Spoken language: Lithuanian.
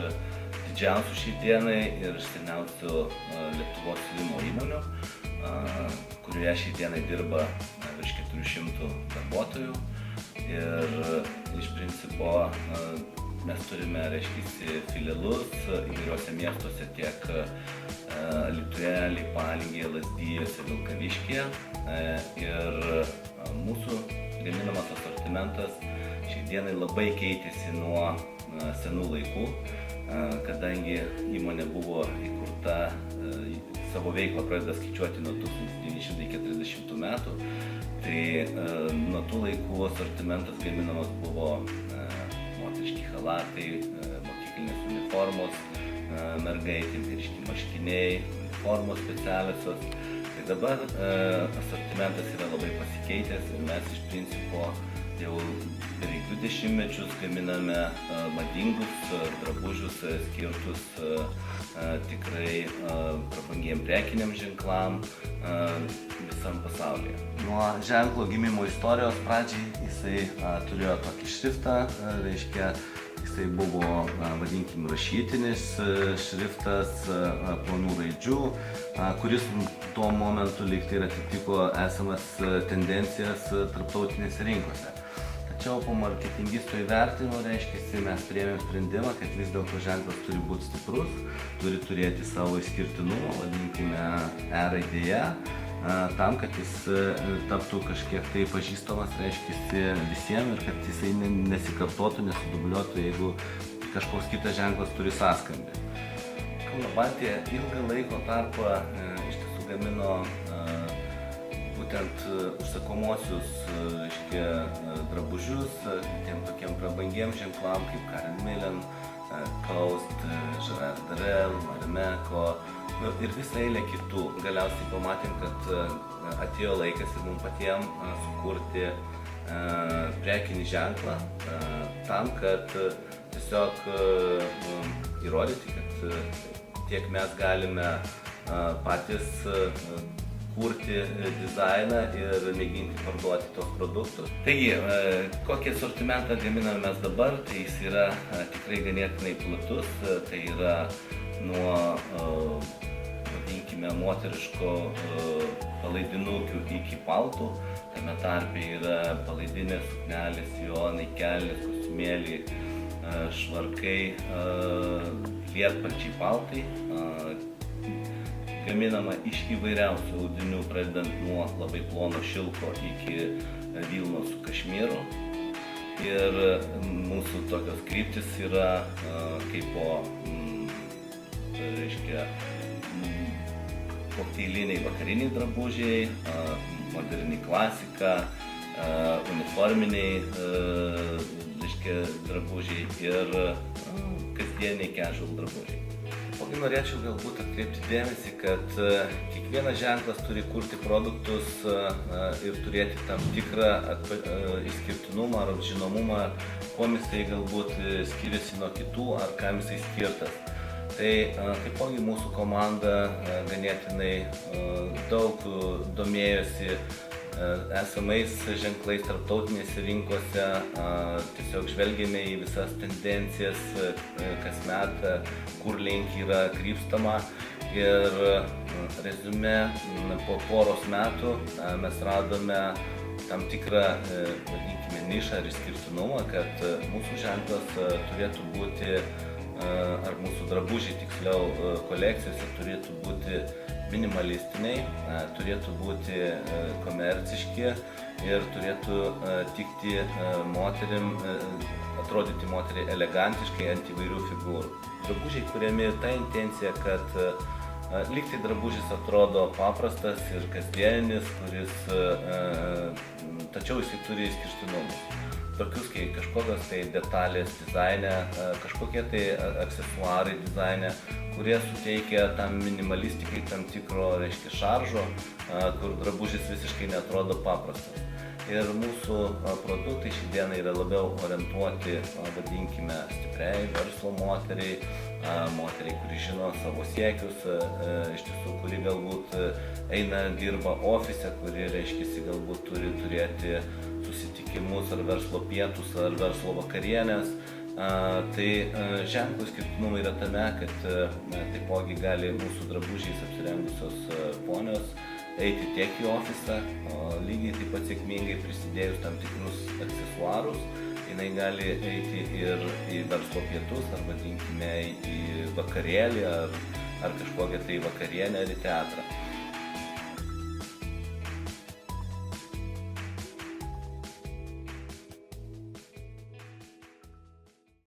didžiausių šiai dienai ir iš seniausių Lietuvos siuvimo įmonių, kurioje šiai dienai dirba virš 400 darbuotojų. Ir iš principo mes turime, filialus įvairiuose miestuose tiek Alytuje, Leipalingėje, Lazdijuose, Vilkaviškyje. Ir mūsų gaminamas asortimentas šiai dienai labai keitėsi nuo senų laikų, kadangi įmonė buvo įkurta, savo veiklą pradeda skaičiuoti nuo 1940 metų. Tai nuo tų laikų asortimentas gaminamas buvo moteriški chalatai, mokyklinės uniformos mergaitėm, vyriški marškiniai, uniformos specialiosios. Tai dabar asortimentas yra labai pasikeitęs ir mes iš principo jau beveik 2 dešimtmečius gaminame madingus drabužius skirtus tikrai prabangiem prekiniam ženklam visam pasaulyje. Nuo ženklo gimimo istorijos pradžiai jisai turėjo tokį šriftą, jisai buvo, vadinkim, rašytinis šriftas plonų raidžių, kuris tuo momentu lyg tai atitiko esamas tendencijas tarptautinėse rinkose. Tačiau po marketingisto įvertinimo, mes priėmėm sprendimą, kad vis dėlto ženklas turi būti stiprus, turi turėti savo išskirtinumą, vadinkime raidėje, tam, kad jis taptų kažkiek tai pažįstamas, visiems ir kad jisai nesikartotų, nesudubliuotų, jeigu kažkoks kitas ženklas turi sąskambį. Kauno Baltija ilgą laiko tarpą iš tiesų gamino būtent užsakomuosius drabužius tiem tokiem prabangiem ženklam kaip Karen Millen, Coast, Gerard Darel, Marimekko ir visą eilę kitų. Galiausiai pamatėm, kad atėjo laikas ir mums patiems sukurti prekinį ženklą tam, kad tiesiog įrodyti, kad tiek mes galime patys kurti dizainą ir mėginti parduoti tos produktus. Taigi, kokį asortimentą gaminame mes dabar, tai jis yra tikrai ganėtinai platus, tai yra nuo, vadinkime, moteriško palaidinukių iki paltų, tame tarpe yra palaidinės, suknelės, sijonai, kelnės, kostiumėliai, švarkai, lietpalčiai, paltai. Gaminama iš įvairiausių audinių, pradedant nuo labai plono šilko iki vilnos su kašmyru. Ir mūsų tokios kryptis yra kaipo, kokteiliniai vakariniai drabužiai, moderni klasika, uniforminiai drabužiai ir kasdieniai casual drabužiai. Ogi norėčiau galbūt atkreipti dėmesį, kad kiekvienas ženklas turi kurti produktus ir turėti tam tikrą išskirtinumą ar žinomumą, kuom jisai galbūt skiriasi nuo kitų ar kam jisai skirtas. Tai taipogi mūsų komanda ganėtinai daug domėjosi esamais ženklais tarptautinėse rinkose, tiesiog žvelgėme į visas tendencijas kasmet, kur link yra krypstama ir reziume po poros metų mes radome tam tikrą, vadinkime, nišą ir išskirtinumą, kad mūsų ženklas turėtų būti, ar mūsų drabužiai tiksliau kolekcijose turėtų būti minimalistiniai, turėtų būti komerciški ir turėtų tikti moterim, atrodyti moteriai elegantiškai ant įvairių figūrų. Drabužiai kuriami ta intencija, kad lygtai drabužis atrodo paprastas ir kasdieninis, tačiau jisai turi išskirtinumus. Tokius kaip kažkokios tai detalės dizaine, kažkokie tai aksesuarai dizaine, kurie suteikia tam minimalistikai tam tikro, šaržo, kur drabužis visiškai neatrodo paprastas. Ir mūsų produktai šiandieną yra labiau orientuoti, vadinkime, stipriai verslo moteriai, kuri žino savo siekius, iš tiesų, kuri galbūt dirba ofise, kuri, galbūt turi turėti susitikimus ar verslo pietus, ar verslo vakarienės. Tai ženklų skirtumai yra tame, kad taipogi gali mūsų drabužiais apsirengusios ponios eiti tiek į ofisą, lygiai taip pat sėkmingai prisidėjus tam tikrus aksesuarus, jinai gali eiti ir į verslo pietus, ar vadinkime į vakarėlį, ar kažkokią tai vakarienę, ar į teatrą.